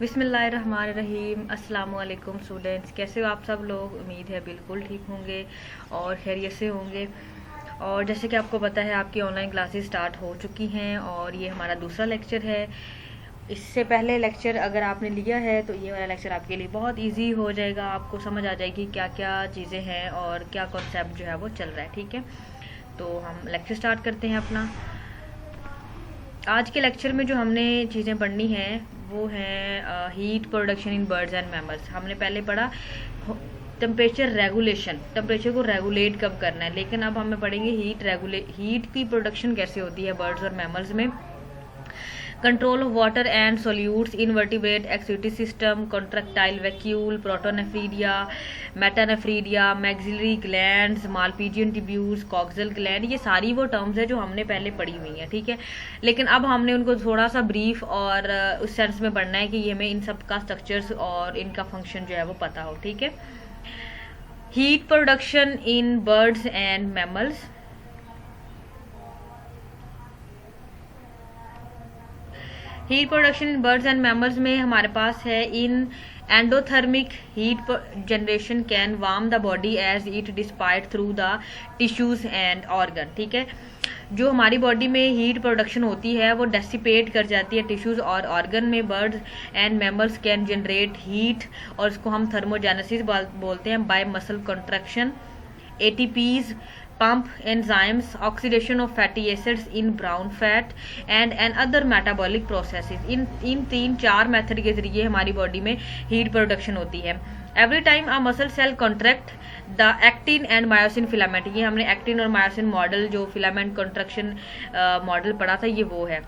बिस्मिल्लाहिर्रहमानिर्रहीम। अस्सलाम वालेकुम स्टूडेंट्स, कैसे हो आप सब लोग। उम्मीद है बिल्कुल ठीक होंगे और खैरियत से होंगे। और जैसे कि आपको पता है आपकी ऑनलाइन क्लासेस स्टार्ट हो चुकी हैं और ये हमारा दूसरा लेक्चर है। इससे पहले लेक्चर अगर आपने लिया है तो ये वाला लेक्चर आपके लिए बहुत इजी हो जाएगा, आपको समझ आ जाएगी क्या क्या चीज़ें हैं और क्या कॉन्सेप्ट जो है वो चल रहा है। ठीक है, तो हम लेक्चर स्टार्ट करते हैं अपना। आज के लेक्चर में जो हमने चीज़ें पढ़नी हैं वो है heat production in birds and mammals. हमने पहले पढ़ा टेम्परेचर रेगुलेशन, टेम्परेचर को रेगुलेट कब करना है, लेकिन अब हमें पढ़ेंगे हीट की प्रोडक्शन कैसे होती है बर्ड्स और मैमल्स में। Control of water and solutes, invertebrate excretory system, contractile vacuole, protonephridia, metanephridia, maxillary glands, Malpighian tubules, coxal gland, ये सारी वो टर्म्स है जो हमने पहले पढ़ी हुई हैं। ठीक है, लेकिन अब हमने उनको थोड़ा सा ब्रीफ और उस सेंस में पढ़ना है कि हमें इन सब का स्ट्रक्चर्स और इनका फंक्शन जो है वो पता हो। ठीक है, heat production in birds and mammals. Heat production in birds and mammals में हमारे पास है in endothermic heat generation can warm the body as it despite through the tissues and organ. ठीक है, जो हमारी बॉडी में हीट प्रोडक्शन होती है वो डेसिपेट कर जाती है टिश्यूज और ऑर्गन में। Birds and mammals can generate heat और इसको हम थर्मोजेनेसिस बोलते हैं by muscle contraction, ATPs, pump enzymes, oxidation of fatty acids in brown fat and other metabolic processes। इन तीन चार मेथड के जरिए हमारी बॉडी में हीट प्रोडक्शन होती है। Every time a muscle cell contract the actin and myosin filament, ये हमने एक्टिन और मायोसिन मॉडल जो फिलामेंट कॉन्ट्रैक्शन मॉडल पढ़ा था ये वो है।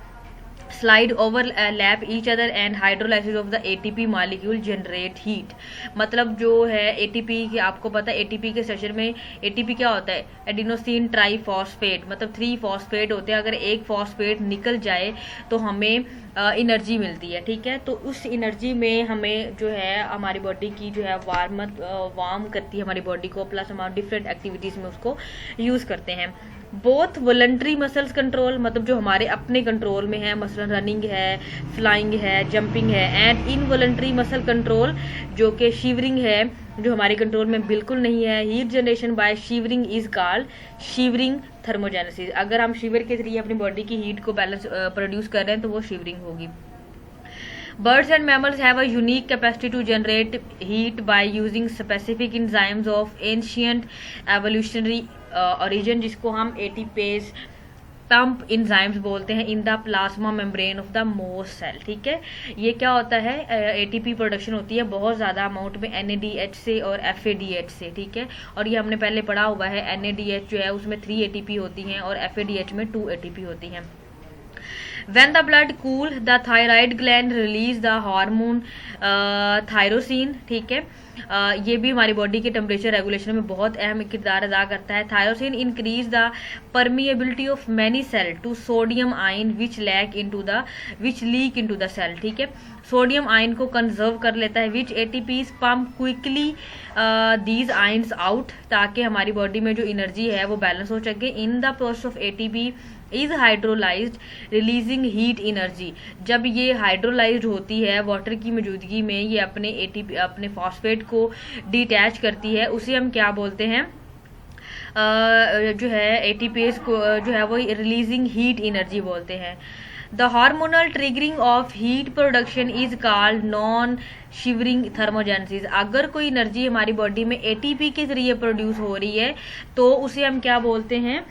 Slide overlap each other and hydrolysis of the ATP molecule generate heat. मतलब जो है एटीपी की, आपको पता है एटीपी के सेशन में एटीपी क्या होता है, एडिनोसिन ट्राईफॉस्फेट, मतलब 3 फॉस्फेट होते हैं। अगर एक फॉस्फेट निकल जाए तो हमें एनर्जी मिलती है। ठीक है, तो उस एनर्जी में हमें जो है हमारी बॉडी की जो है वार्म करती है हमारी बॉडी को, प्लस हम डिफरेंट एक्टिविटीज में उसको यूज करते हैं। बोथ वॉलंटरी मसल्स कंट्रोल, मतलब जो हमारे अपने कंट्रोल में है, मसलन रनिंग है, फ्लाइंग है, जंपिंग है, एंड इनवॉलंटरी मसल कंट्रोल जो कि शिवरिंग है, जो हमारे कंट्रोल में बिल्कुल नहीं है। Heat generation by shivering is called shivering thermogenesis. अगर हम शिवर के जरिए अपनी बॉडी की हीट को बैलेंस प्रोड्यूस कर रहे हैं तो वो शिवरिंग होगी। Birds and mammals have a unique capacity to generate heat by using specific enzymes of ancient evolutionary origin, जिसको हम एटीपेज पंप इंजाइम्स बोलते हैं, in the plasma membrane of the most cell. ठीक है, ये क्या होता है, एटीपी प्रोडक्शन होती है बहुत ज़्यादा अमाउंट में एनएडीएच से और एफएडीएच से। ठीक है, और ये हमने पहले पढ़ा हुआ है। एनएडीएच जो है उसमें 3 एटीपी होती हैं और एफएडीएच में 2 एटीपी होती हैं। When the blood cool, the thyroid gland release the hormone thyrosin। ठीक है, ये भी हमारी बॉडी के टेम्परेचर रेगुलेशन में बहुत अहम किरदार अदा करता है। Thyroxine increase the permeability of many cell to sodium ion which leak into the cell. ठीक है, सोडियम आयन को कंजर्व कर लेता है। Which ATPase pump quickly these ions out, ताकि हमारी बॉडी में जो एनर्जी है वो बैलेंस हो सके। In the process of ATP is hydrolysed releasing heat energy. जब ये हाइड्रोलाइज्ड होती है वाटर की मौजूदगी में, ये अपने एटीपी अपने फॉस्फेट को डिटैच करती है, उसे हम क्या बोलते हैं, जो है एटीपीएस को जो है वो रिलीजिंग हीट एनर्जी बोलते हैं। The hormonal triggering of heat production is called non shivering thermogenesis. अगर कोई एनर्जी हमारी बॉडी में एटीपी के जरिए प्रोड्यूस हो रही है तो उसे हम क्या बोलते हैं,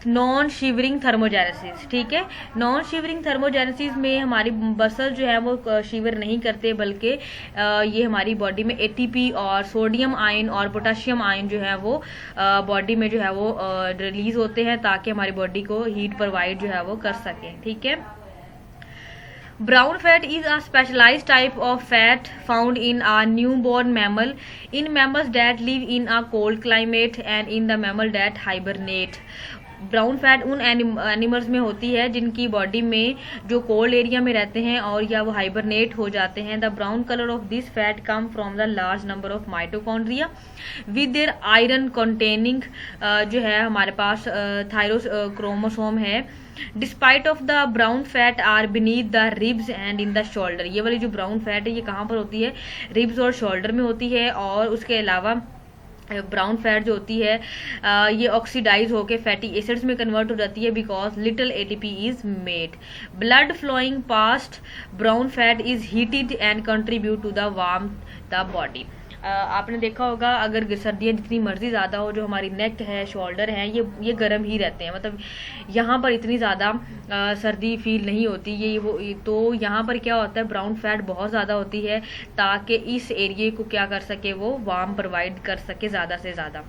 नॉन शिवरिंग थर्मोजेनेसिस। ठीक है, नॉन शिवरिंग थर्मोजेनेसिस में हमारी मसल जो है वो शिवर नहीं करते, बल्कि ये हमारी बॉडी में एटीपी और सोडियम आयन और पोटेशियम आयन जो है वो बॉडी में जो है वो रिलीज होते हैं, ताकि हमारी बॉडी को हीट प्रोवाइड जो है वो कर सकें। ठीक है, Brown fat is a specialized type of fat found in a newborn mammal, in mammals that live in a cold climate and in the mammal that hibernate। Brown fat उन animals में होती है जिनकी बॉडी में जो cold area में रहते हैं और या वो हाइबरनेट हो जाते हैं। The brown colour of this fat come from the large number of mitochondria with their iron containing, जो है हमारे पास थायरोस क्रोमोसोम है despite of the brown fat are beneath the ribs and in the shoulder. ये वाली जो brown fat है ये कहाँ पर होती है, रिब्स और शोल्डर में होती है। और उसके अलावा ब्राउन फैट जो होती है ये ऑक्सीडाइज होकर फैटी एसिड्स में कन्वर्ट हो जाती है because little ATP is made. Blood flowing past brown fat is heated and contribute to the warm the body. आपने देखा होगा अगर सर्दियाँ जितनी मर्जी ज़्यादा हो, जो हमारी नेक है, शोल्डर है, ये गर्म ही रहते हैं, मतलब यहाँ पर इतनी ज़्यादा सर्दी फील नहीं होती। तो यहाँ पर क्या होता है, ब्राउन फैट बहुत ज़्यादा होती है ताकि इस एरिए को क्या कर सके, वो वार्म प्रोवाइड कर सके ज़्यादा से ज़्यादा।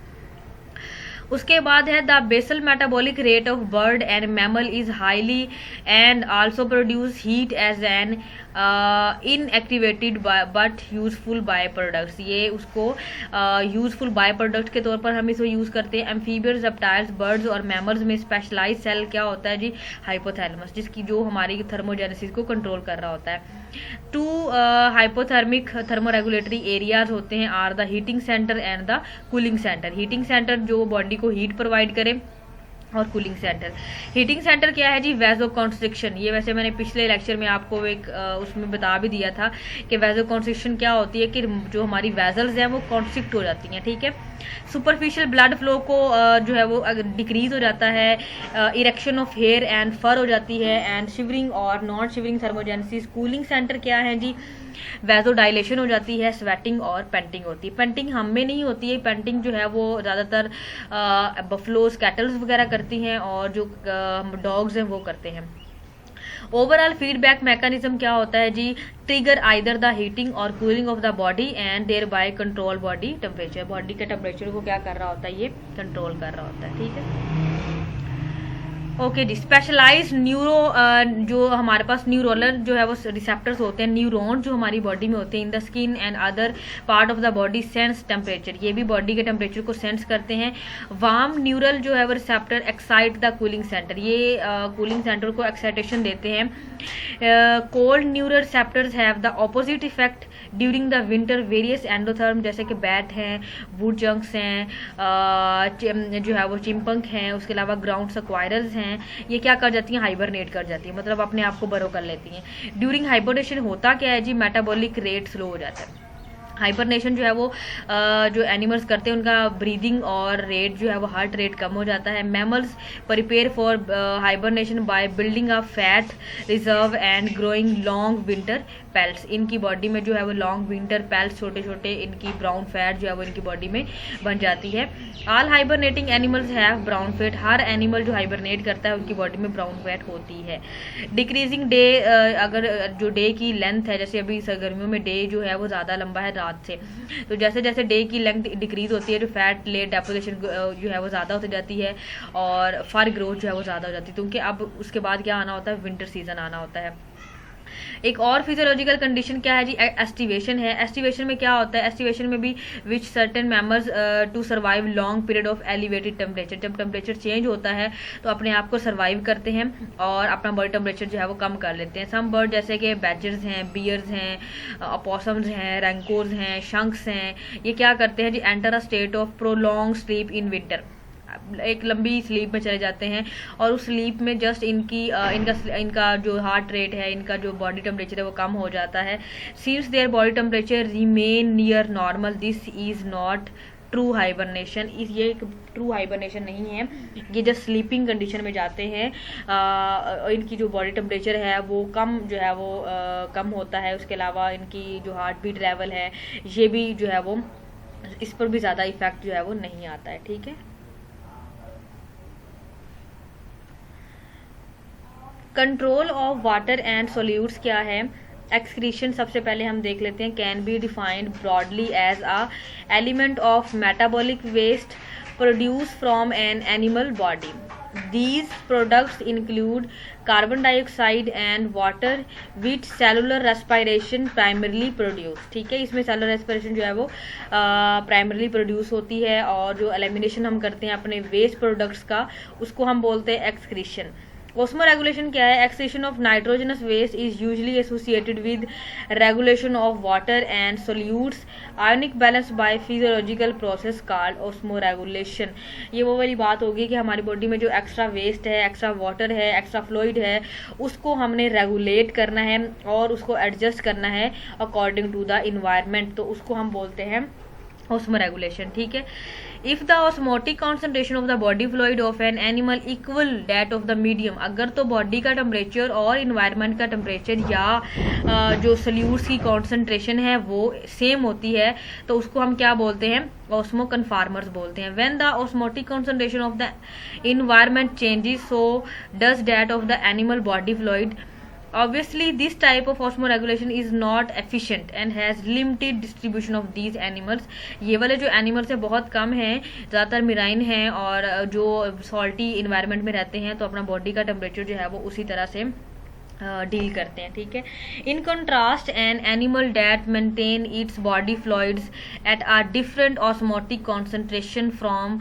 उसके बाद है the basal metabolic rate of bird and mammal is highly and also produce heat as an inactivated but useful by products. ये उसको यूजफुल बाय प्रोडक्ट के तौर पर हम इसको यूज करते हैं। एम्फीबियंस, रेप्टाइल्स, बर्ड्स और मैमल्स में स्पेशलाइज सेल क्या होता है जी, हाइपोथैलेमस, जिसकी जो हमारी थर्मोजेनेसिस को कंट्रोल कर रहा होता है। टू हाइपोथर्मिक थर्मोरेगुलेटरी एरियाज होते हैं are the heating centre and the cooling centre. Heating centre जो बॉडी को हीट प्रोवाइड करे, और कूलिंग सेंटर। हीटिंग सेंटर क्या है जी, वैजो कॉन्स्ट्रिक्शन। ये वैसे मैंने पिछले लेक्चर में आपको एक उसमें बता भी दिया था कि वैजो कॉन्स्ट्रिक्शन क्या होती है, कि जो हमारी वेजल्स हैं वो कॉन्स्ट्रिक्ट हो जाती हैं, ठीक है। सुपरफिशियल ब्लड फ्लो को जो है वो डिक्रीज हो जाता है, इरेक्शन ऑफ हेयर एंड फर हो जाती है, एंड शिवरिंग और non shivering thermogenesis. Cooling centre क्या है जी, वैजो डायलेशन हो जाती है, स्वेटिंग और पेंटिंग होती है। पेंटिंग हम में नहीं होती है, पेंटिंग जो है वो ज़्यादातर बफलोज, कैटल्स वगैरह करती हैं, और जो डॉग्स हैं वो करते हैं। ओवरऑल फीडबैक मैकेनिज्म क्या होता है जी, ट्रिगर आइदर द हीटिंग और cooling of the body and thereby control body temperature. Body के टेम्परेचर को क्या कर रहा होता है, ये कंट्रोल कर रहा होता है, ठीक है। ओके जी, स्पेशलाइज्ड न्यूरो जो हमारे पास न्यूरोनल जो है वो रिसेप्टर्स होते हैं, न्यूरॉन जो हमारी बॉडी में होते हैं, in the skin and other part of the body sense temperature. ये भी बॉडी के टेम्परेचर को सेंस करते हैं। वार्म न्यूरल जो है वो receptor excite the cooling centre, ये कूलिंग सेंटर को एक्साइटेशन देते हैं। Cold neural receptors have the opposite effect during the winter. Various endotherm जैसे कि बैट हैं, वुड चंक्स हैं, जो है वो चिम्पंक हैं, उसके अलावा ग्राउंड स्क्वायरल्स हैं, ये क्या कर जाती हैं, हाइबरनेट कर जाती हैं, मतलब अपने आप को बरो कर लेती हैं। ड्यूरिंग हाइबरनेशन होता क्या है जी, मेटाबॉलिक रेट स्लो हो जाता है। हाइबरनेशन जो है वो जो एनिमल्स करते हैं उनका ब्रीदिंग और रेट जो है वो हार्ट रेट कम हो जाता है। Mammals prepare for hibernation by building a fat reserve and growing long winter pelts. इनकी बॉडी में जो है वो लॉन्ग विंटर पेल्ट्स, छोटे छोटे इनकी ब्राउन फैट जो है वो इनकी बॉडी में बन जाती है। All hibernating animals have brown fat. Her animal जो हाइबरनेट करता है उनकी बॉडी में ब्राउन फैट होती है। डिक्रीजिंग डे, अगर जो डे की लेंथ है, जैसे अभी गर्मियों में डे जो है वो ज़्यादा लंबा है रात से, तो जैसे जैसे डे की लेंथ डिक्रीज होती है, जो फैट लेट डेपोजिशन जो है वो ज़्यादा होती जाती है, और फर ग्रोथ जो है वो ज़्यादा हो जाती है, क्योंकि अब उसके बाद क्या आना होता है, विंटर सीजन आना होता है। एक और फिजियोलॉजिकल कंडीशन क्या है जी, एस्टिवेशन है। एस्टिवेशन में क्या होता है, एस्टिवेशन में भी which certain members to survive long period of elevated temperature. जब टेम्परेचर चेंज होता है तो अपने आप को सर्वाइव करते हैं और अपना बॉडी टेम्परेचर जो है वो कम कर लेते हैं। सम बर्ड जैसे कि बैजर्स हैं, बियर्स हैं, अपॉसम्स हैं, रैंकोर्स हैं, शंक्स हैं, ये क्या करते हैं जी, enter a state of prolong sleep in winter. एक लंबी स्लीप में चले जाते हैं, और उस स्लीप में जस्ट इनका जो हार्ट रेट है, इनका जो बॉडी टेम्परेचर है वो कम हो जाता है। Since their body temperature remain near normal, this is not true hibernation. ये एक ट्रू हाइबरनेशन नहीं है, ये जस्ट स्लीपिंग कंडीशन में जाते हैं। इनकी जो बॉडी टेम्परेचर है वो कम जो है वो कम होता है। उसके अलावा इनकी जो हार्ट बीट लेवल है ये भी जो है वो, इस पर भी ज़्यादा इफेक्ट जो है वो नहीं आता है, ठीक है। Control of water and solutes क्या है, एक्सक्रीशन सबसे पहले हम देख लेते हैं। Can be defined broadly as a element of metabolic waste produce from an animal body. These products include carbon dioxide and water which cellular respiration primarily produce। ठीक है, इसमें सेलुलर रेस्पिरेशन जो है वो प्राइमरली प्रोड्यूस होती है, और जो एलिमिनेशन हम करते हैं अपने वेस्ट प्रोडक्ट्स का उसको हम बोलते हैं एक्सक्रीशन। ऑस्मोरेगुलेशन क्या है? Excretion of nitrogenous waste is usually associated with regulation of water and solutes ionic balance by physiological process called osmoregulation. ये वो वाली बात होगी कि हमारी बॉडी में जो एक्स्ट्रा वेस्ट है, एक्स्ट्रा वाटर है, एक्स्ट्रा फ्लूइड है, उसको हमने रेगुलेट करना है और उसको एडजस्ट करना है अकॉर्डिंग टू द इन्वायरमेंट, तो उसको हम बोलते हैं ऑस्मोरेगुलेशन। ठीक है। If the osmotic concentration of the body fluid of an animal equal that of the medium, अगर तो बॉडी का टेम्परेचर और इन्वायरमेंट का टेम्परेचर या जो सोल्यूट्स की कॉन्सेंट्रेशन है वो सेम होती है, तो उसको हम क्या बोलते हैं? ऑस्मो कन्फार्मर्स बोलते हैं। When the osmotic concentration of the environment changes so does that of the animal body fluid. Obviously, this type of osmoregulation is not efficient and has limited distribution of these animals. ये वाले जो animals है बहुत कम हैं, ज़्यादातर मिराइन हैं और जो सॉल्टी इन्वायरमेंट में रहते हैं, तो अपना बॉडी का टेम्परेचर जो है वो उसी तरह से डील करते हैं। ठीक है। In contrast an animal that maintain its body fluids at a different osmotic concentration from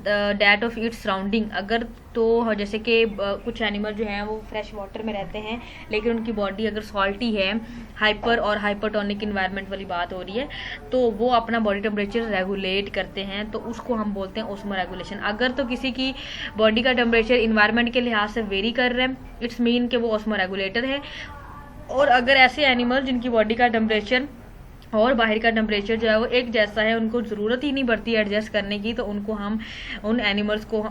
that of its surrounding. अगर तो जैसे कि कुछ एनिमल जो हैं वो फ्रेश वाटर में रहते हैं, लेकिन उनकी बॉडी अगर सॉल्टी है, हाइपर और हाइपरटोनिक इन्वायरमेंट वाली बात हो रही है, तो वो अपना बॉडी टेम्परेचर रेगुलेट करते हैं, तो उसको हम बोलते हैं ऑस्मोरेगुलेशन। अगर तो किसी की बॉडी का टेम्परेचर इन्वायरमेंट के लिहाज से वेरी कर रहे हैं, इट्स मीन कि वो ऑस्मोरेगुलेटर है। और अगर ऐसे एनिमल जिनकी बॉडी का टेम्परेचर और बाहर का टेम्परेचर जो है वो एक जैसा है, उनको ज़रूरत ही नहीं पड़ती एडजस्ट करने की, तो उनको हम उन एनिमल्स को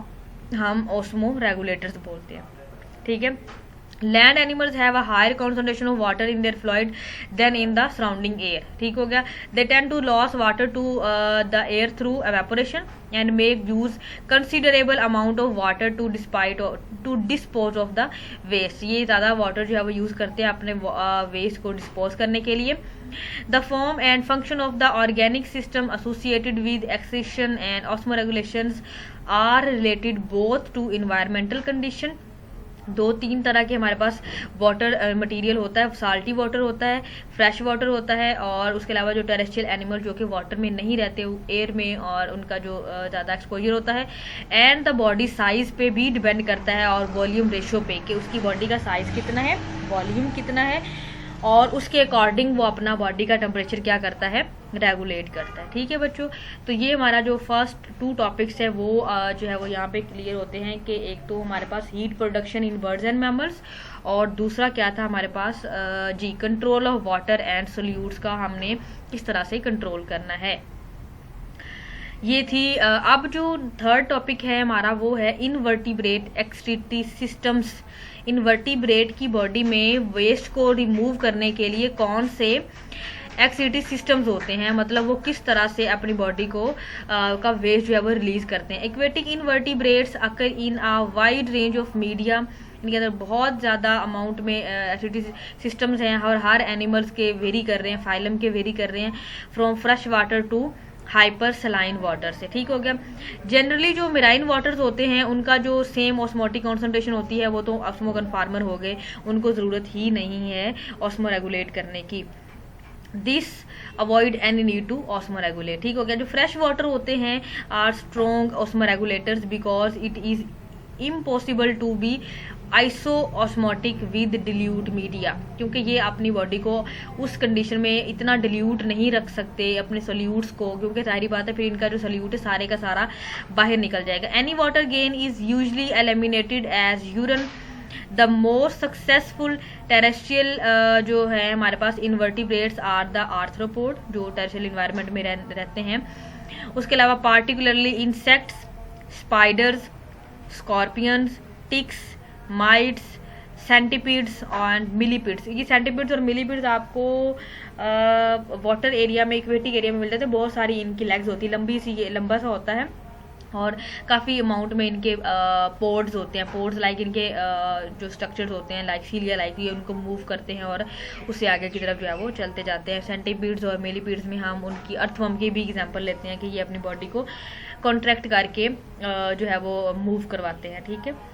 हम ऑस्मो रेगुलेटर्स बोलते हैं। ठीक है। Land animals have a higher concentration of water in their fluid than in the surrounding air. ठीक हो गया। They tend to loss water to the air through evaporation and make use considerable amount of water to dispose of the waste. ये ज़्यादा water जो है वो use करते हैं अपने वेस्ट को डिस्पोज करने के लिए। The form and function of the organic system associated with excision and osmoregulations are related both to environmental condition। दो तीन तरह के हमारे पास वाटर मटेरियल होता है, साल्टी वाटर होता है, फ्रेश वाटर होता है, और उसके अलावा जो टेरेस्ट्रियल एनिमल जो कि वाटर में नहीं रहते, एयर में, और उनका जो ज़्यादा एक्सपोजर होता है। एंड द बॉडी साइज पे भी डिपेंड करता है और वॉल्यूम रेशियो पे कि उसकी बॉडी का साइज कितना है, वॉल्यूम कितना है, और उसके अकॉर्डिंग वो अपना बॉडी का टेम्परेचर क्या करता है? रेगुलेट करता है। ठीक है बच्चों। तो ये हमारा जो फर्स्ट 2 टॉपिक्स है वो जो है वो यहाँ पे क्लियर होते हैं कि एक तो हमारे पास heat production in birds and mammals, और दूसरा क्या था हमारे पास जी control of water and solutes का हमने किस तरह से कंट्रोल करना है। ये थी। अब जो थर्ड टॉपिक है हमारा वो है इनवर्टिब्रेट एक्सक्रीटरी सिस्टम्स। इनवर्टिब्रेट की बॉडी में वेस्ट को रिमूव करने के लिए कौन से एक्सक्रीटरी सिस्टम्स होते हैं, मतलब वो किस तरह से अपनी बॉडी को का वेस्ट जो है वो रिलीज करते हैं। Aquatic invertebrates occur in a wide range of media. इनके अंदर बहुत ज़्यादा अमाउंट में एक्टिविटी सिस्टम्स हैं और हर एनिमल्स के वेरी कर रहे हैं, फाइलम के वेरी कर रहे हैं, from fresh water to hypersaline water से। ठीक हो गया। जनरली जो मेराइन वाटर्स होते हैं उनका जो सेम ऑस्मोटिक कॉन्सेंट्रेशन होती है वो तो ऑस्मो कन्फार्मर हो गए, उनको ज़रूरत ही नहीं है ऑस्मो रेगुलेट करने की। This avoid any need to osmoregulate. ठीक हो गया। जो फ्रेश वाटर होते हैं are strong osmoregulators because it is impossible to be iso osmotic with dilute media, क्योंकि ये अपनी बॉडी को उस कंडीशन में इतना डिल्यूट नहीं रख सकते अपने सोल्यूट्स को, क्योंकि सारी बात है फिर इनका जो सोल्यूट है सारे का सारा बाहर निकल जाएगा। Any water gain is usually eliminated as urine. The most successful terrestrial जो है हमारे पास इनवर्टिब्रेट्स आर द आर्थ्रोपोड, जो टेरेस्ट्रियल इन्वायरमेंट में रहते हैं। उसके अलावा particularly insects, spiders, scorpions, ticks, mites, centipedes और मिलीपीड्स। ये सेंटीपीड्स और मिलीपीड्स आपको वाटर एरिया में, एक्वेटिक एरिया में मिलते थे। बहुत सारी इनकी लेग्स होती है, लंबी सी, लंबा सा होता है, और काफ़ी अमाउंट में इनके पोर्स होते हैं। पोर्स लाइक इनके जो स्ट्रक्चर्स होते हैं लाइक सीलिया लाइक, ये उनको मूव करते हैं और उससे आगे की तरफ जो है वो चलते जाते हैं। सेंटीपीड्स और मिलीपीड्स में हम उनकी अर्थवर्म की भी एग्जांपल लेते हैं कि ये अपनी बॉडी को कॉन्ट्रैक्ट करके जो है वो मूव करवाते हैं। ठीक है।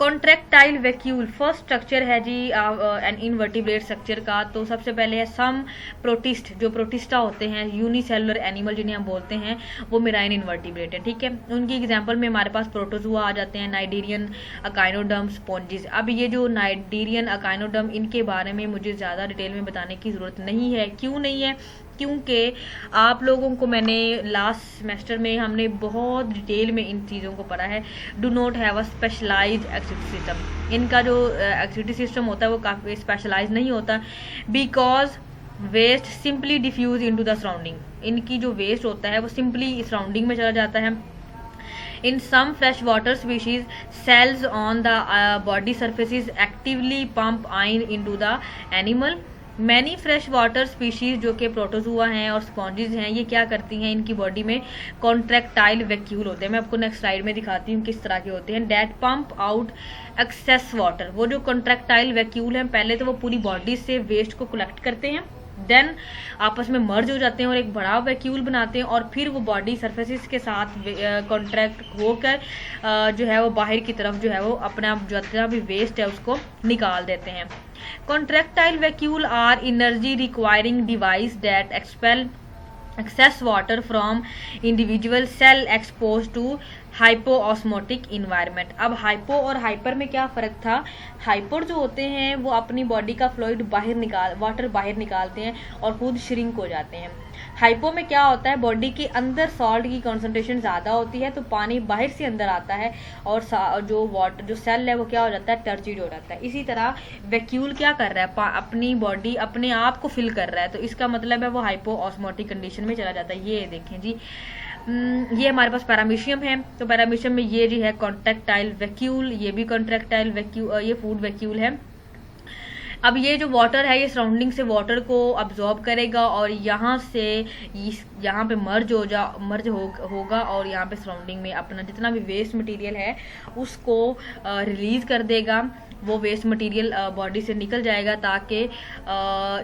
कॉन्ट्रैक्टाइल वैक्यूल फर्स्ट स्ट्रक्चर है जी एन इनवर्टिब्रेट स्ट्रक्चर का। तो सबसे पहले है सम प्रोटिस्ट, जो प्रोटिस्टा होते हैं यूनिसेलुलर एनिमल जिन्हें हम बोलते हैं, वो मेराइन इनवर्टिब्रेट है, ठीक है। उनकी एग्जांपल में हमारे पास प्रोटोजुआ आ जाते हैं, नाइजीरियन अकाइनोडर्म, स्पॉन्जिस। अब ये जो नाइजीरियन अकाइनोडर्म, इनके बारे में मुझे ज़्यादा डिटेल में बताने की ज़रूरत नहीं है। क्यों नहीं है? क्योंकि आप लोगों को मैंने लास्ट सेमेस्टर में हमने बहुत डिटेल में इन चीज़ों को पढ़ा है। Do not have a specialised activity system. इनका जो एक्टिविटी सिस्टम होता है वो काफ़ी स्पेशलाइज नहीं होता, because waste simply diffuse into the surrounding. इनकी जो वेस्ट होता है वो सिंपली सराउंडिंग में चला जाता है। In some freshwater species, cells on the body surfaces actively pump iron into the animal. Many fresh water species जो कि प्रोटोजुआ हैं और स्पॉन्जिस हैं, ये क्या करती हैं, इनकी बॉडी में कॉन्ट्रैक्टाइल वैक्यूल होते हैं। मैं आपको नेक्स्ट स्लाइड में दिखाती हूँ किस तरह के होते हैं। That pump out excess water. वो जो कॉन्ट्रैक्टाइल वैक्यूल हैं, पहले तो वो पूरी बॉडी से वेस्ट को कलेक्ट करते हैं, देन आपस में मर्ज हो जाते हैं और एक बड़ा वैक्यूल बनाते हैं, और फिर वो बॉडी सरफेसिस के साथ कॉन्ट्रैक्ट होकर जो है वो बाहर की तरफ जो है वो अपना जितना भी वेस्ट है उसको निकाल देते हैं। Contractile vacuole are energy requiring device that expel excess water from individual cell exposed to hypoosmotic environment. अब हाइपो और हाइपर में क्या फर्क था? हाइपर जो होते हैं वो अपनी बॉडी का फ्लूइड वाटर बाहर निकालते हैं और खुद श्रिंक हो जाते हैं। हाइपो में क्या होता है, बॉडी के अंदर सॉल्ट की कंसंट्रेशन ज़्यादा होती है, तो पानी बाहर से अंदर आता है और जो सेल है वो क्या हो जाता है, टर्चिड हो जाता है। इसी तरह वैक्यूल क्या कर रहा है, अपनी बॉडी अपने आप को फिल कर रहा है, तो इसका मतलब है वो हाइपोऑस्मोटिक कंडीशन में चला जाता है। ये देखें जी, ये हमारे पास पैरामीशियम है, तो पैरामीशियम में ये जी है कॉन्ट्रैक्टाइल वैक्यूल, ये भी कॉन्ट्रैक्टाइल वैक्यूल, ये फूड वैक्यूल है। अब ये जो वाटर है ये सराउंडिंग से वाटर को अब्जॉर्ब करेगा और यहाँ से यहाँ पे मर्ज होगा और यहाँ पे सराउंडिंग में अपना जितना भी वेस्ट मटेरियल है उसको रिलीज कर देगा। वो वेस्ट मटेरियल बॉडी से निकल जाएगा ताकि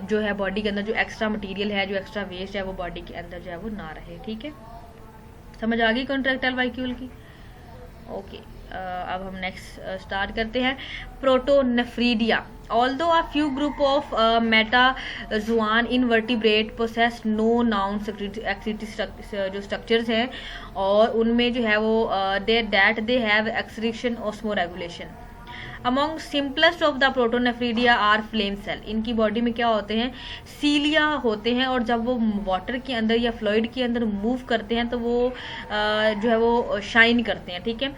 जो है बॉडी के अंदर जो एक्स्ट्रा मटेरियल है, जो एक्स्ट्रा वेस्ट है, वो बॉडी के अंदर जो है वो ना रहे। ठीक है, समझ आ गई कॉन्ट्रैक्टाइल वैक्यूल की? ओके, अब हम नेक्स्ट स्टार्ट करते हैं। Protonephridia. Although a few group of metazoan invertebrate possess no noun excretory जो structures हैं और उनमें जो है वो they have excretion osmoregulation. Among simplest of the protonephridia are flame cell. इनकी बॉडी में क्या होते हैं, सीलिया होते हैं, और जब वो वाटर के अंदर या फ्लूइड के अंदर मूव करते हैं तो वो जो है वो शाइन करते हैं। ठीक है,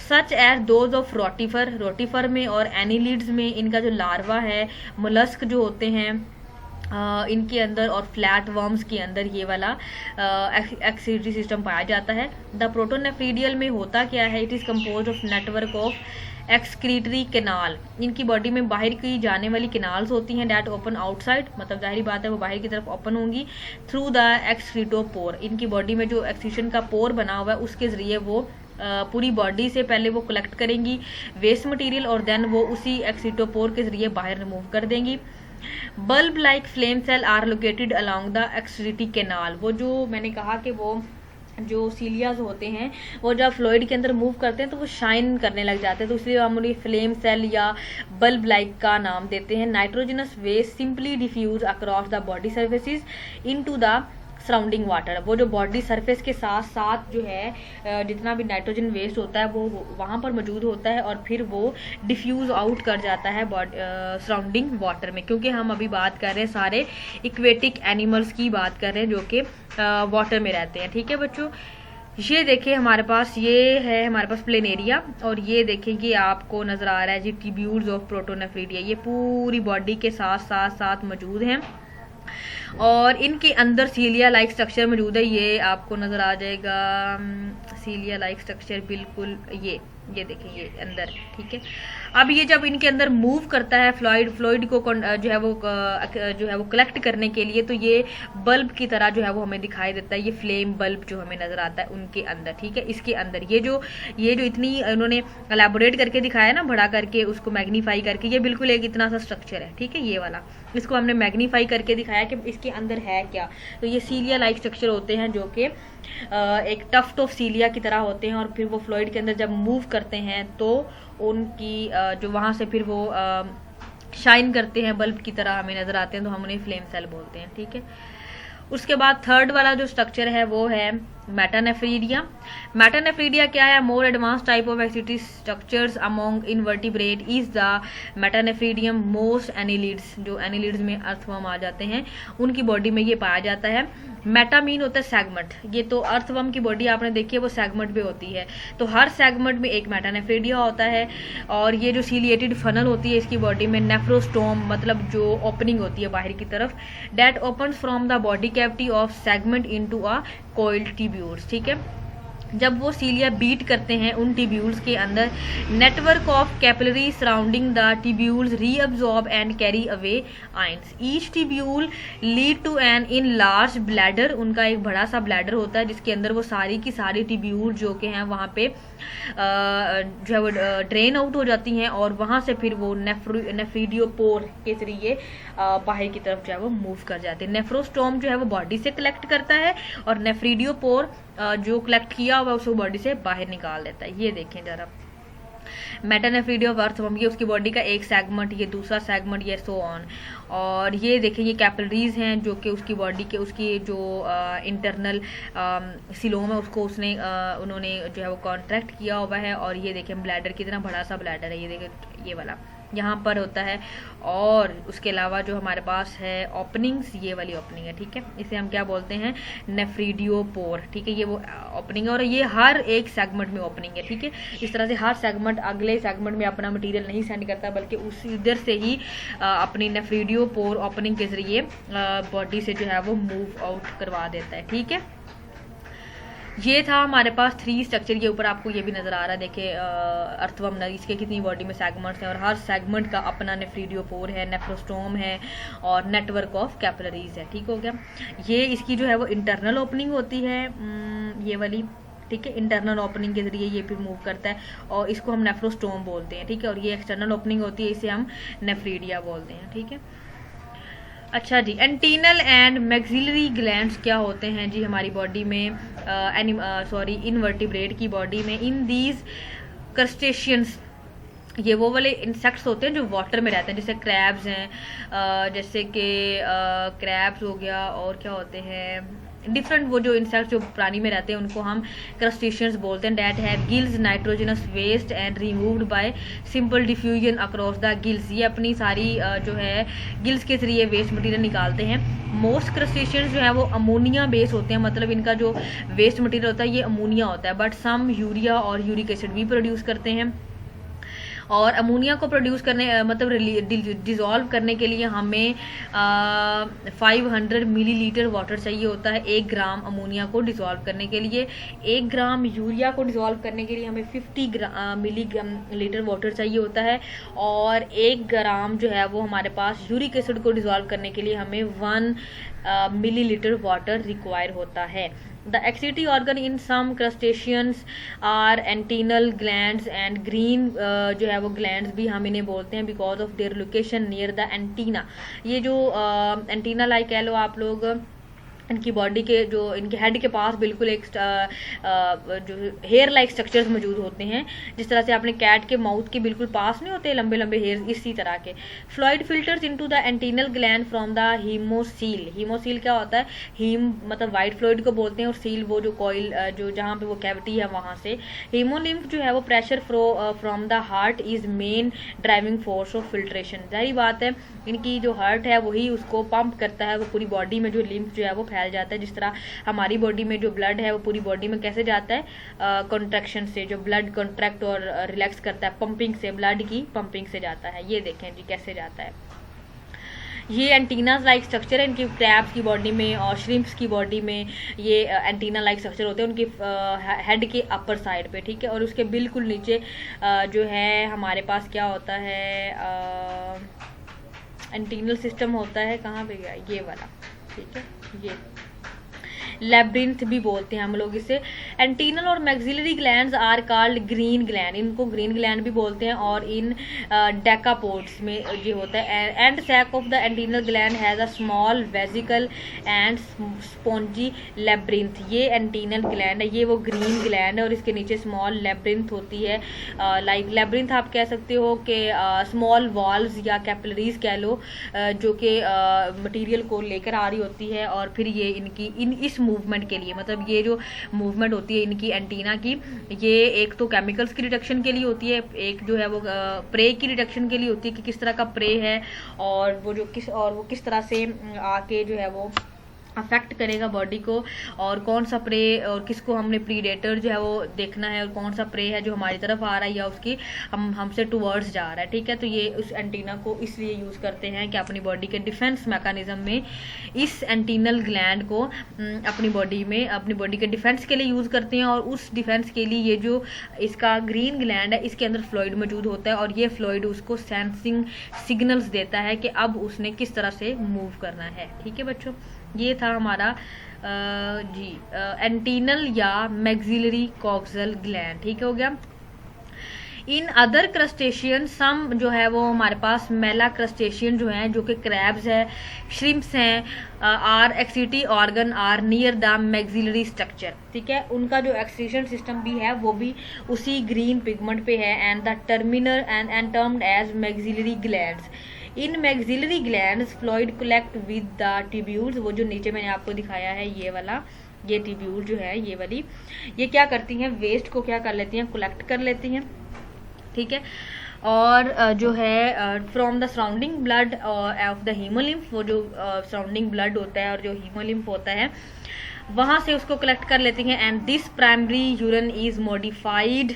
सच एज दोज ऑफ रोटीफर में और एनिलिड्स में इनका जो लार्वा है, मोलस्क जो होते हैं इनके अंदर, और फ्लैट वर्म्स के अंदर ये वाला एक्सक्रीटरी सिस्टम पाया जाता है। द प्रोटोनेफ्रीडियल में होता क्या है, it is compose of network of excretory canal. इनकी बॉडी में बाहर की जाने वाली कैनाल्स होती हैं, डैट ओपन आउटसाइड, मतलब जाहिर बात है वो बाहर की तरफ ओपन होंगी, थ्रू द एक्सक्रीटोपोर। इनकी बॉडी में जो एक्सक्रीशन का पोर बना हुआ है उसके जरिए वो पूरी बॉडी से पहले वो कलेक्ट करेंगी वेस्ट मटेरियल और देन वो उसी एक्सक्रीटोपोर के जरिए बाहर रिमूव कर देंगी। Bulb like flame cell are located along the excretory canal. वो जो मैंने कहा कि वो जो सीलियाज होते हैं वो जब फ्लूइड के अंदर मूव करते हैं तो वो शाइन करने लग जाते हैं, तो इसलिए हम उन्हें फ्लेम सेल या बल्ब लाइक का नाम देते हैं। Nitrogenous waste simply diffuse across the body surfaces into the surrounding water. वो जो बॉडी सरफेस के साथ साथ जो है जितना भी नाइट्रोजन वेस्ट होता है वो वहाँ पर मौजूद होता है और फिर वो डिफ्यूज़ आउट कर जाता है सराउंडिंग वाटर में। क्योंकि हम अभी बात कर रहे हैं सारे इक्वेटिक एनिमल्स की बात कर रहे हैं जो कि वाटर में रहते हैं। ठीक है बच्चों, ये देखिए हमारे पास ये है हमारे पास प्लेनेरिया, और ये देखें कि आपको नज़र आ रहा है जी ट्यूब्यूल्स ऑफ प्रोटोनेफ्रीडिया। ये पूरी बॉडी के साथ मौजूद हैं और इनके अंदर सीलिया लाइक स्ट्रक्चर मौजूद है। ये आपको नज़र आ जाएगा सीलिया लाइक स्ट्रक्चर, बिल्कुल ये देखें ये अंदर। ठीक है, अब ये जब इनके अंदर मूव करता है फ्लूइड को जो है वो कलेक्ट करने के लिए, तो ये बल्ब की तरह जो है वो हमें दिखाई देता है। ये फ्लेम बल्ब जो हमें नज़र आता है उनके अंदर। ठीक है, इसके अंदर ये जो इतनी उन्होंने एलैबोरेट करके दिखाया ना, बड़ा करके उसको मैग्नीफाई करके, ये बिल्कुल एक इतना सा स्ट्रक्चर है। ठीक है, ये वाला इसको हमने मैग्नीफाई करके दिखाया कि इसके अंदर है क्या। तो ये सीलिया लाइक स्ट्रक्चर होते हैं जो कि एक टफ्ट ऑफ सीलिया की तरह होते हैं और फिर वो फ्लूइड के अंदर जब मूव करते हैं तो उनकी जो वहाँ से फिर वो शाइन करते हैं, बल्ब की तरह हमें नजर आते हैं, तो हम उन्हें फ्लेम सेल बोलते हैं। ठीक है, उसके बाद थर्ड वाला जो स्ट्रक्चर है वो है मेटानेफ्रीडिया। मेटानेफ्रीडिया क्या है? More advance type of excretory structures among invertebrate is the metanephridium. Most annelids, जो एनिलिड्स में अर्थवर्म आ जाते हैं, उनकी बॉडी में ये पाया जाता है। मेटा मीन होता है सेगमेंट, ये तो अर्थवर्म की बॉडी आपने देखी है वो सेगमेंट में होती है, तो हर सेगमेंट में एक मेटानेफ्रीडिया होता है। और ये जो सीलिएटेड फनल होती है इसकी बॉडी में, नेफ्रोस्टोम मतलब जो ओपनिंग होती है बाहर की तरफ, that opens from the body cavity of segment into a coiled tubules. ठीक है, जब वो सीलिया बीट करते हैं उन ट्यूब्यूल्स के अंदर, network of capillary surrounding the tubules reabsorb and carry away ions. Each tubule lead to an in large bladder, उनका एक बड़ा सा ब्लैडर होता है जिसके अंदर वो सारी की सारी ट्यूब्यूल जो के हैं वहाँ पे जो है वो ड्रेन आउट हो जाती हैं, और वहाँ से फिर वो नेफ्रीडियोपोर के जरिए बाहर की तरफ जो है वो मूव कर जाते हैं। नेफ्रोस्टोम जो है वो बॉडी से कलेक्ट करता है, और नेफ्रीडियोपोर जो कलेक्ट किया हुआ उसको बॉडी से बाहर निकाल देता है। ये देखें जरा, मेटानेफ्रीडिया ऑफ अर्थवर्म, ये उसकी बॉडी का एक सेगमेंट, ये दूसरा सेगमेंट, ये सो ऑन। और ये देखें ये कैपिलरीज हैं जो कि उसकी बॉडी के उसकी जो इंटरनल सिलोम है उसको उन्होंने जो है वो कॉन्ट्रैक्ट किया हुआ है। और ये देखें ब्लैडर कितना बड़ा सा ब्लैडर है, ये देखें ये वाला यहाँ पर होता है। और उसके अलावा जो हमारे पास है ओपनिंग्स, ये वाली ओपनिंग है। ठीक है, इसे हम क्या बोलते हैं? नेफ्रीडियोपोर। ठीक है, ये वो ओपनिंग है और ये हर एक सेगमेंट में ओपनिंग है। ठीक है, इस तरह से हर सेगमेंट अगले सेगमेंट में अपना मटेरियल नहीं सेंड करता, बल्कि उस इधर से ही अपनी नेफ्रीडियोपोर ओपनिंग के जरिए बॉडी से जो है वो मूव आउट करवा देता है। ठीक है, ये था हमारे पास 3 स्ट्रक्चर। के ऊपर आपको ये भी नजर आ रहा है, देखिए अर्थवर्म, इसके कितनी बॉडी में सेगमेंट्स हैं, और हर सेगमेंट का अपना नेफ्रीडियोपोर है, नेफ्रोस्टोम है, और नेटवर्क ऑफ कैपिलरीज है। ठीक हो गया, ये इसकी जो है वो इंटरनल ओपनिंग होती है, ये वाली। ठीक है, इंटरनल ओपनिंग के जरिए ये फिर मूव करता है, और इसको हम नेफ्रोस्टोम बोलते हैं। ठीक है, और ये एक्सटर्नल ओपनिंग होती है, इसे हम नेफ्रीडिया बोलते हैं। ठीक है, अच्छा जी, एंटीनल एंड मैक्सिलरी ग्लैंड्स क्या होते हैं जी हमारी बॉडी में, इनवर्टिब्रेट की बॉडी में? इन दीज क्रस्टेशियंस, ये वो वाले इंसेक्ट्स होते हैं जो वाटर में रहते हैं, जैसे क्रैब्स हैं, जैसे कि क्रैब्स हो गया, और क्या होते हैं डिफरेंट वो जो इंसेक्ट्स जो प्राणी में रहते हैं उनको हम क्रस्टेशियंस बोलते हैं। That have gills nitrogenous waste and removed by simple diffusion across the gills, ये अपनी सारी जो है गिल्स के जरिए वेस्ट मटेरियल निकालते हैं। मोस्ट क्रस्टेशियंस जो है वो अमोनिया बेस होते हैं, मतलब इनका जो वेस्ट मटेरियल होता है ये अमोनिया होता है, बट सम यूरिया और यूरिक एसिड भी प्रोड्यूस करते हैं। और अमोनिया को प्रोड्यूस करने मतलब डिजोल्व करने के लिए हमें 500 मिलीलीटर वाटर चाहिए होता है 1 ग्राम अमोनिया को डिजोल्व करने के लिए। 1 ग्राम यूरिया को डिजोल्व करने के लिए हमें 50 मिलीलीटर वाटर चाहिए होता है, और 1 ग्राम जो है वो हमारे पास यूरिक एसिड को डिजोल्व करने के लिए हमें 1 मिलीलीटर वाटर रिक्वायर होता है। The excretory organ in some crustaceans are antennal glands and green जो है वो glands भी हम इन्हें बोलते हैं because of their location near the antenna। ये जो antenna like कह लो आप लोग, इनकी बॉडी के जो इनके हेड के पास बिल्कुल एक जो हेयर लाइक स्ट्रक्चर्स मौजूद होते हैं, जिस तरह से अपने कैट के माउथ के बिल्कुल पास नहीं होते लंबे लंबे हेयर, इसी तरह के। Fluid filters into the antennal gland from the haemocoel. Haemocoel क्या होता है? हीम मतलब वाइट फ्लूइड को बोलते हैं, और सील वो जो कॉइल जो जहाँ पे वो कैविटी है वहाँ से। हीमोलिम्फ जो है वो pressure from the heart is main driving force of filtration. जाहिर बात है इनकी जो हार्ट है वही उसको पंप करता है, वो पूरी बॉडी में जो लिम्फ जो है वो फैल जाता है। जिस तरह हमारी बॉडी में जो ब्लड है वो पूरी बॉडी में कैसे जाता है? कॉन्ट्रैक्शन से, जो ब्लड कॉन्ट्रैक्ट और रिलैक्स करता है, पंपिंग से, ब्लड की पंपिंग से जाता है। ये देखें जी कैसे जाता है। ये एंटीना लाइक स्ट्रक्चर है इनकी क्रैब्स की बॉडी में और श्रिम्प्स की बॉडी में। ये एंटीना लाइक स्ट्रक्चर होते हैं उनके हेड के अपर साइड पे। ठीक है, और उसके बिल्कुल नीचे जो है हमारे पास क्या होता है? एंटीनल सिस्टम होता है, कहाँ पे गया ये वाला? ठीक है, ये लैब्रिंथ भी बोलते हैं हम लोग इसे। एंटीनल और maxillary glands are called green gland, इनको ग्रीन ग्लैंड भी बोलते हैं। और इन डेकापोड्स में जो होता है end sac of the antennal gland has a small vesicle and spongy labyrinth. ये एंटीनल ग्लैंड है, ये वो ग्रीन ग्लैंड है और इसके नीचे स्मॉल लेब्रिंथ होती है। लाइक लेब्रिंथ आप कह सकते हो कि स्मॉल वॉल्स या कैपिलरीज कह लो, जो कि मटेरियल को लेकर आ रही होती है। और फिर ये इनकी इस मूवमेंट के लिए, मतलब ये जो मूवमेंट होती है इनकी एंटीना की, ये एक तो केमिकल्स की डिटेक्शन के लिए होती है, एक जो है वो प्रे की डिटेक्शन के लिए होती है कि किस तरह का प्रे है और वो किस तरह से आके जो है वो अफेक्ट करेगा बॉडी को, और कौन सा प्रे और किसको हमने प्रीडेटर जो है वो देखना है, और कौन सा प्रे है जो हमारी तरफ आ रहा है या उसकी हमसे टूवर्ड्स जा रहा है। ठीक है, तो ये उस एंटीना को इसलिए यूज़ करते हैं कि अपनी बॉडी के डिफेंस मैकेनिज्म में इस एंटीनल ग्लैंड को अपनी बॉडी के डिफेंस के लिए यूज़ करते हैं। और उस डिफेंस के लिए ये जो इसका ग्रीन ग्लैंड है इसके अंदर फ्लूइड मौजूद होता है, और ये फ्लूइड उसको सेंसिंग सिग्नल्स देता है कि अब उसने किस तरह से मूव करना है। ठीक है बच्चों, ये था हमारा एंटीनल या मैक्सिलरी कॉक्सल ग्लैंड। ठीक हो गया। इन अदर क्रस्टेशियन सम जो है वो हमारे पास मेला क्रस्टेशियन जो हैं, जो कि क्रैब्स है, श्रिम्प्स हैं, are excretory organ are near the maxillary structure. ठीक है, उनका जो एक्सक्रीशन सिस्टम भी है वो भी उसी ग्रीन पिगमेंट पे है। And the terminal end termed as maxillary glands. In maxillary glands fluid collect with the tubules, वो जो नीचे मैंने आपको दिखाया है ये ट्यूब्यूल जो है ये वाली, ये क्या करती हैं, वेस्ट को क्या कर लेती हैं, कलेक्ट कर लेती हैं। ठीक है, और जो है from the surrounding blood of the haemolymph, वो जो सराउंडिंग ब्लड होता है और जो हीमोलिम्फ होता है वहाँ से उसको कलेक्ट कर लेती हैं। And this primary urine is modified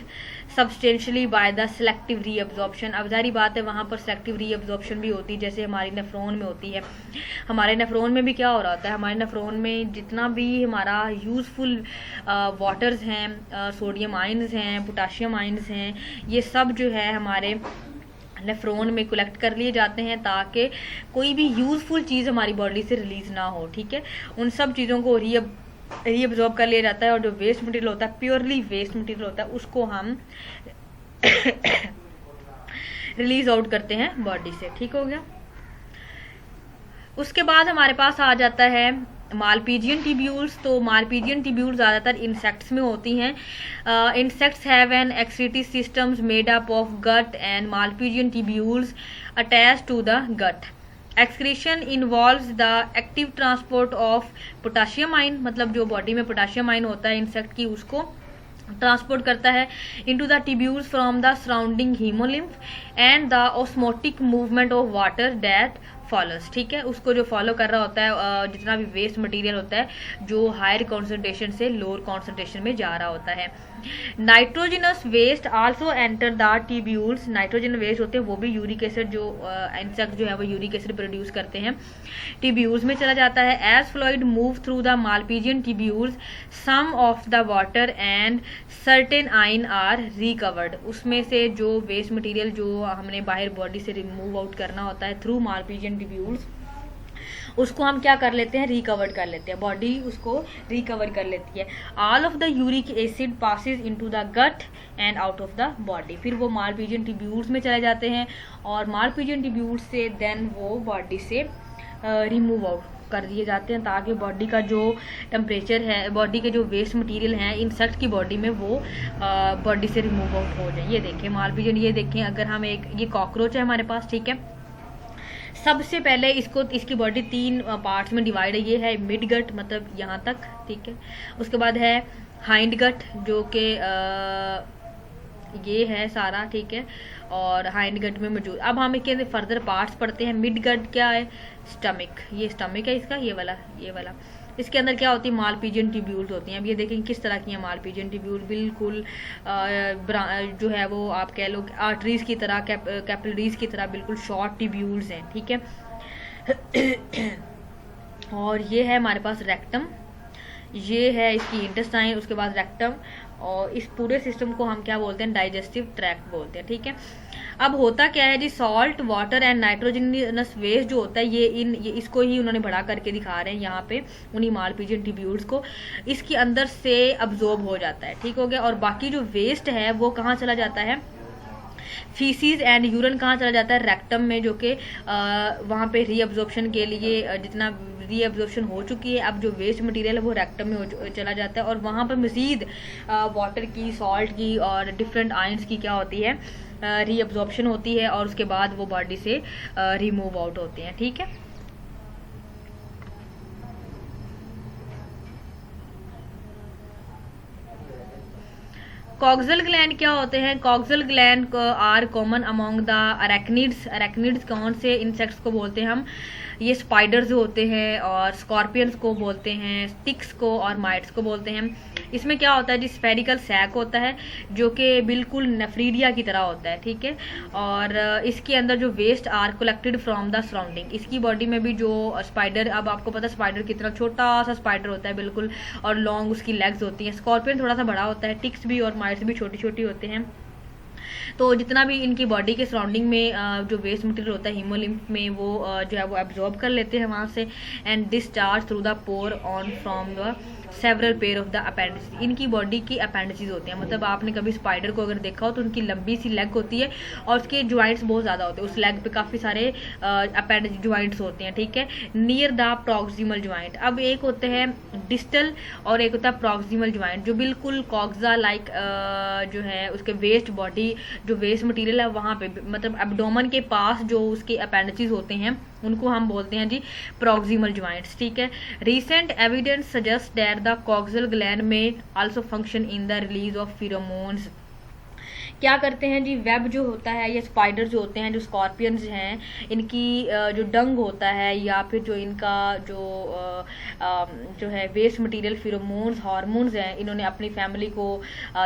substantially by the selective reabsorption. अब जारी बात है वहाँ पर सेलेक्टिव रीअब्जॉर्प्शन भी होती है, जैसे हमारी नेफ्रॉन में होती है। हमारे नेफ्रॉन में भी क्या हो रहा होता है, हमारे नेफ्रॉन में जितना भी हमारा यूज़फुल वाटर्स हैं, सोडियम आयंस हैं, पोटाशियम आयंस हैं, ये सब जो है हमारे नेफ्रॉन में कलेक्ट कर लिए जाते हैं ताकि कोई भी यूज़फुल चीज़ हमारी बॉडी से रिलीज ना हो। ठीक है, उन सब चीज़ों को रीअब्जॉर्ब कर लिया जाता है, और जो वेस्ट मटेरियल होता है, प्योरली वेस्ट मटेरियल होता है, उसको हम रिलीज आउट करते हैं बॉडी से। ठीक हो गया। उसके बाद हमारे पास आ जाता है मालपीजियन ट्यूब्यूल्स। तो मालपीजियन ट्यूब्यूल्स ज़्यादातर इंसेक्ट्स में होती हैं। Insects have an excretory systems made up of gut and Malpighian tubules attach to the gut. Excretion involves the active transport of potassium ion, मतलब जो बॉडी में पोटाशियम आयन होता है इंसेक्ट की, उसको ट्रांसपोर्ट करता है into the tubules from the surrounding haemolymph and the osmotic movement of water that follows. ठीक है, उसको जो फॉलो कर रहा होता है जितना भी वेस्ट मटेरियल होता है जो हायर कॉन्सेंट्रेशन से लोअर कॉन्सेंट्रेशन में जा रहा होता है। Nitrogenous waste also enter the tubules. Nitrogen waste होते हैं वो भी यूरिक एसिड, जो इंसेक्ट जो है वो यूरिक एसिड प्रोड्यूस करते हैं, ट्यूब्यूल्स में चला जाता है। As fluid move through the Malpighian tubules some of the water and certain ion are recovered. उसमें से जो वेस्ट मटेरियल जो हमने बाहर बॉडी से रिमूव आउट करना होता है थ्रू मालपीजियन ट्यूब्यूल्स, उसको हम क्या कर लेते हैं, रिकवर कर लेते हैं, बॉडी उसको रिकवर कर लेती है। All of the uric acid passes into the gut and out of the body. फिर वो मालपीजियन ट्यूब्यूल्स में चले जाते हैं और मालपीजियन ट्यूब्यूल्स से देन वो बॉडी से रिमूव आउट कर दिए जाते हैं ताकि बॉडी का जो टेम्परेचर है, बॉडी के जो वेस्ट मटेरियल हैं इंसेक्ट की बॉडी में, वो बॉडी से रिमूव आउट हो जाए। ये देखें मालपीजियन, ये देखें अगर हम ये कॉकरोच है हमारे पास। ठीक है, सबसे पहले इसकी बॉडी 3 पार्ट्स में डिवाइड है। ये है मिड गट, मतलब यहाँ तक। ठीक है, उसके बाद है हाइंड गट जो कि ये है सारा। ठीक है, और हाइंड गट में मौजूद। अब हम इसके फर्दर पार्ट्स पढ़ते हैं। मिड गट क्या है, स्टमक, ये स्टमक है इसका, ये वाला। इसके अंदर क्या होती है, मालपीजियन ट्यूब्यूल्स होती हैं। अब ये देखें किस तरह की है मालपीजियन ट्यूब्यूल, बिल्कुल जो है वो आप कह लो आर्टरीज की तरह, कैपिलरीज की तरह बिल्कुल शॉर्ट ट्यूब्यूल्स हैं। ठीक है, और ये है हमारे पास रेक्टम, ये है इसकी इंटेस्टाइन, उसके बाद रेक्टम, और इस पूरे सिस्टम को हम क्या बोलते हैं, डाइजेस्टिव ट्रैक्ट बोलते हैं। ठीक है, अब होता क्या है जी, salt water and nitrogenous waste जो होता है ये इसको ही उन्होंने बढ़ा करके दिखा रहे हैं यहाँ पे उन्हीं मालपीजियन ट्यूब्यूल्स को, इसके अंदर से अब्जॉर्ब हो जाता है, ठीक हो गया। और बाकी जो वेस्ट है वो कहाँ चला जाता है, फीसीज एंड यूरिन कहाँ चला जाता है, रेक्टम में, जो कि वहाँ पे रीअब्जॉर्प्शन के लिए जितना रीअब्जॉर्प्शन हो चुकी है, अब जो वेस्ट मटेरियल है वो रेक्टम में चला जाता है और वहाँ पर मज़ीद वाटर की, सॉल्ट की और डिफरेंट आयंस की क्या होती है, रीअब्जॉर्प्शन होती है और उसके बाद वो बॉडी से रिमूव आउट होते हैं, ठीक है। कॉक्सल ग्लैंड क्या होते हैं, coxal gland are common among the arachnids, arachnids कौन से इंसेक्ट्स को बोलते हैं हम, ये स्पाइडर्स होते हैं और स्कॉर्पियंस को बोलते हैं, स्टिक्स को और माइट्स को बोलते हैं। इसमें क्या होता है जी, स्फेरिकल सैक होता है जो कि बिल्कुल नेफ्रीडिया की तरह होता है, ठीक है। और इसके अंदर जो waste are collected from the surrounding, इसकी बॉडी में भी जो स्पाइडर, अब आपको पता है स्पाइडर कितना छोटा सा स्पाइडर होता है बिल्कुल, और लॉन्ग उसकी लेग्स होती हैं। स्कॉर्पियन थोड़ा सा बड़ा होता है, टिक्स भी और माइट्स भी छोटी छोटी होते हैं। तो जितना भी इनकी बॉडी के सराउंडिंग में जो वेस्ट मटेरियल होता है हीमोलिम्फ में, वो जो है वो एब्जॉर्ब कर लेते हैं वहाँ से and discharge through the pore on from the several pair of the appendices. इनकी बॉडी की अपेंडिसेस होते हैं, मतलब आपने कभी स्पाइडर को अगर देखा हो तो उनकी लंबी सी लेग होती है और उसके ज्वाइंट्स बहुत ज़्यादा होते हैं, उस लेग पे काफ़ी सारे अपेंडिस ज्वाइंट्स होते हैं, ठीक है, नियर द प्रॉक्सिमल ज्वाइंट। अब एक होते हैं डिस्टल और एक होता है प्रॉक्सिमल ज्वाइंट, जो बिल्कुल कॉक्सा लाइक जो है उसके वेस्ट बॉडी, जो वेस्ट मटेरियल है वहाँ पे, मतलब एब्डोमेन के पास जो उसके अपेंडिसेस होते हैं उनको हम बोलते हैं जी प्रॉक्सिमल ज्वाइंट्स, ठीक है। Recent evidence suggest that the coxal gland may also function in the release of pheromones. क्या करते हैं जी, वेब जो होता है या स्पाइडर जो होते हैं, जो स्कॉर्पियंस हैं, इनकी जो डंग होता है या फिर जो इनका जो है वेस्ट मटेरियल फिरोमोन्स हार्मोन्स हैं, इन्होंने अपनी फैमिली को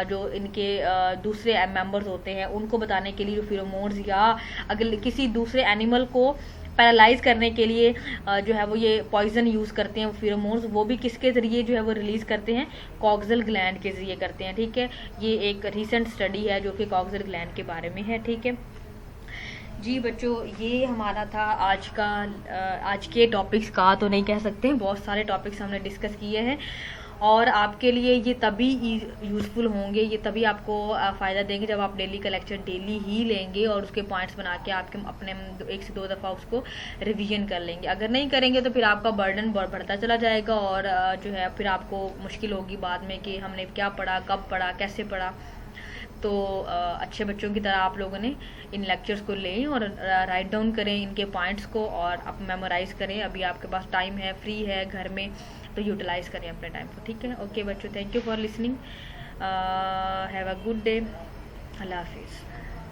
जो इनके दूसरे मेंबर्स होते हैं उनको बताने के लिए जो फिरोमोन्स या अगर किसी दूसरे एनिमल को पैरालाइज करने के लिए जो है वो ये पॉइजन यूज़ करते हैं, फिरोमोन्स, वो भी किसके ज़रिए जो है वो रिलीज़ करते हैं, कॉक्सल ग्लैंड के ज़रिए करते हैं, ठीक है। ये एक रीसेंट स्टडी है जो कि कॉक्सल ग्लैंड के बारे में है, ठीक है जी। बच्चों ये हमारा था आज के टॉपिक्स का, तो नहीं कह सकते, बहुत सारे टॉपिक्स हमने डिस्कस किए हैं और आपके लिए ये तभी यूज़फुल होंगे, ये तभी आपको फ़ायदा देंगे जब आप डेली का लेक्चर डेली ही लेंगे और उसके पॉइंट्स बना के आपके अपने 1 से 2 दफ़ा उसको रिवीजन कर लेंगे। अगर नहीं करेंगे तो फिर आपका बर्डन बढ़ता चला जाएगा और जो है फिर आपको मुश्किल होगी बाद में कि हमने क्या पढ़ा, कब पढ़ा, कैसे पढ़ा। तो अच्छे बच्चों की तरह आप लोगों ने इन लेक्चर्स को लें और राइट डाउन करें इनके पॉइंट्स को और आप मेमोराइज़ करें। अभी आपके पास टाइम है, फ्री है घर में, तो यूटिलाइज़ करें अपने टाइम को, ठीक है। ओके बच्चों, thank you for listening, have a good day, अल्लाह हाफिज़।